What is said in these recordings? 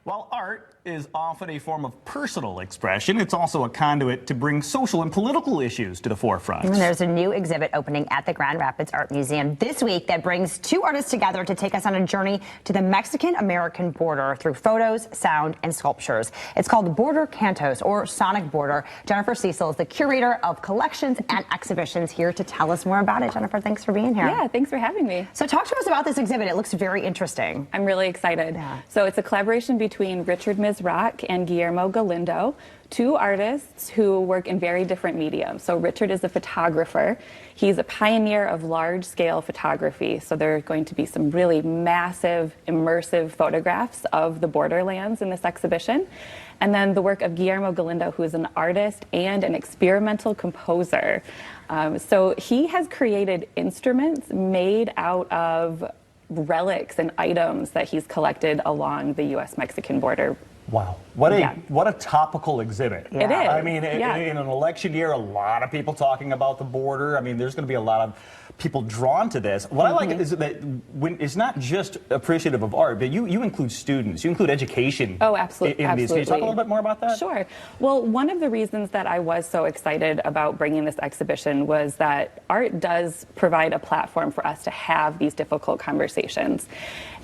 While art is often a form of personal expression, it's also a conduit to bring social and political issues to the forefront. And there's a new exhibit opening at the Grand Rapids Art Museum this week that brings two artists together to take us on a journey to the Mexican-American border through photos, sound, and sculptures. It's called Border Cantos, or Sonic Border. Jennifer Cecil is the curator of collections and exhibitions, here to tell us more about it. Jennifer, thanks for being here. Yeah, thanks for having me. So talk to us about this exhibit. It looks very interesting. I'm really excited. Yeah. So it's a collaboration between Richard Mizrac and Guillermo Galindo, two artists who work in very different mediums. So Richard is a photographer. He's a pioneer of large-scale photography. So there are going to be some really massive, immersive photographs of the borderlands in this exhibition. And then the work of Guillermo Galindo, who is an artist and an experimental composer. So he has created instruments made out of relics and items that he's collected along the U.S.-Mexican border. Wow. What a topical exhibit. It is. I mean, in an election year, a lot of people talking about the border. I mean, there's going to be a lot of people drawn to this. What I like is that it's not just appreciative of art, but you include students, you include education. Oh, absolutely. In these. Can you talk a little bit more about that? Sure. Well, one of the reasons that I was so excited about bringing this exhibition was that art does provide a platform for us to have these difficult conversations.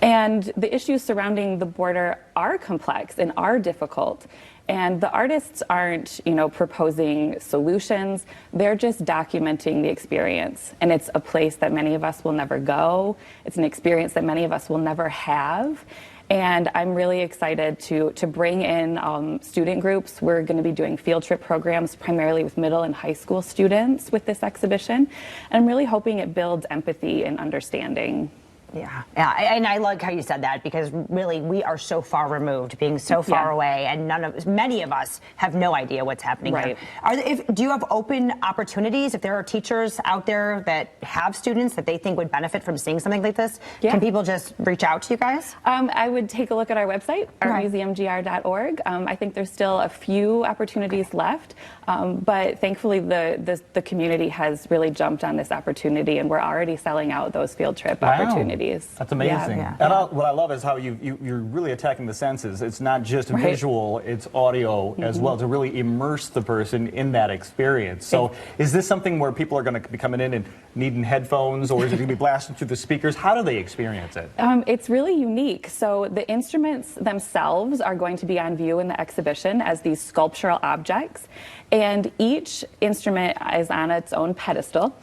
And the issues surrounding the border are complex and are difficult. And the artists aren't, proposing solutions. They're just documenting the experience. And it's a place that many of us will never go. It's an experience that many of us will never have. And I'm really excited to bring in student groups. We're going to be doing field trip programs primarily with middle and high school students with this exhibition. And I'm really hoping it builds empathy and understanding. Yeah, and I like how you said that, because really we are so far removed, being so far away, and many of us have no idea what's happening right. here. Do you have open opportunities? If there are teachers out there that have students that they think would benefit from seeing something like this, can people just reach out to you guys? I would take a look at our website, artmuseumgr.org. I think there's still a few opportunities left, but thankfully the community has really jumped on this opportunity, and we're already selling out those field trip opportunities. That's amazing. Yeah. And what I love is how you're really attacking the senses. It's not just visual, it's audio as well, to really immerse the person in that experience. So is this something where people are going to be coming in and needing headphones, or is it going to be blasting through the speakers? How do they experience it? It's really unique. So the instruments themselves are going to be on view in the exhibition as these sculptural objects, and each instrument is on its own pedestal.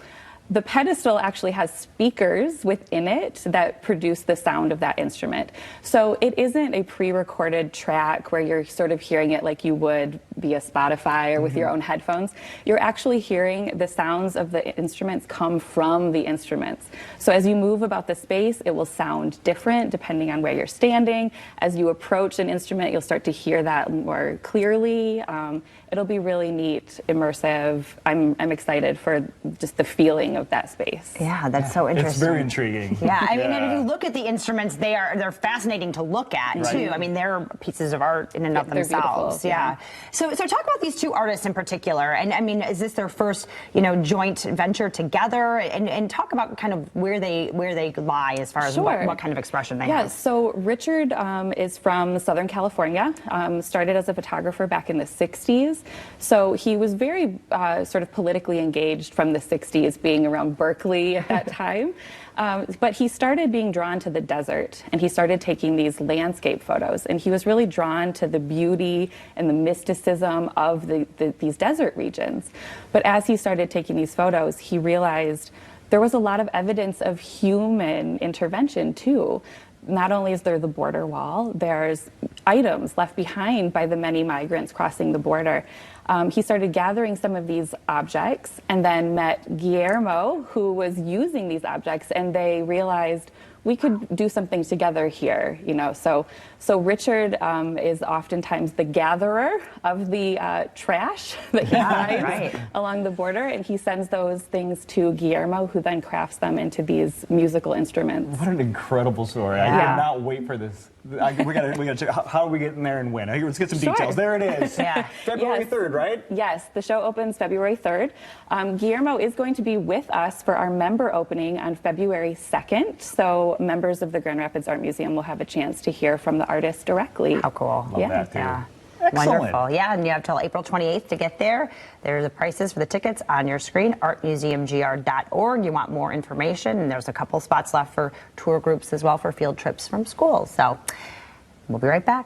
The pedestal actually has speakers within it that produce the sound of that instrument. So it isn't a pre-recorded track where you're sort of hearing it like you would via Spotify or with your own headphones. You're actually hearing the sounds of the instruments come from the instruments. So as you move about the space, it will sound different depending on where you're standing. As you approach an instrument, you'll start to hear that more clearly. It'll be really neat, immersive. I'm excited for just the feeling of that space. Yeah, that's so interesting. It's very intriguing. Yeah, I mean, and if you look at the instruments, they're fascinating to look at too. I mean, they're pieces of art in and of themselves. Yeah. So talk about these two artists in particular. And I mean, is this their first, joint venture together? And talk about kind of where they lie as far as what kind of expression they have. Yeah. So Richard is from Southern California. Started as a photographer back in the '60s. So he was very sort of politically engaged from the '60s, being around Berkeley at that time. But he started being drawn to the desert, and he started taking these landscape photos. And he was really drawn to the beauty and the mysticism of these desert regions. But as he started taking these photos, he realized there was a lot of evidence of human intervention too. Not only is there the border wall, there's items left behind by the many migrants crossing the border. He started gathering some of these objects and then met Guillermo, who was using these objects, and they realized we could do something together here, So Richard is oftentimes the gatherer of the trash that he finds along the border, and he sends those things to Guillermo, who then crafts them into these musical instruments. What an incredible story. I cannot wait for this We gotta check. How are we getting there and when? Let's get some Sure. details. There it is. Yeah. February Yes. 3rd, right? Yes, the show opens February 3rd. Guillermo is going to be with us for our member opening on February 2nd. So members of the Grand Rapids Art Museum will have a chance to hear from the artist directly. How cool. Yeah. that, too. Yeah. Excellent. Wonderful. Yeah, and you have till April 28th to get there. There's the prices for the tickets on your screen, artmuseumgr.org. You want more information, and there's a couple spots left for tour groups as well for field trips from schools. So we'll be right back.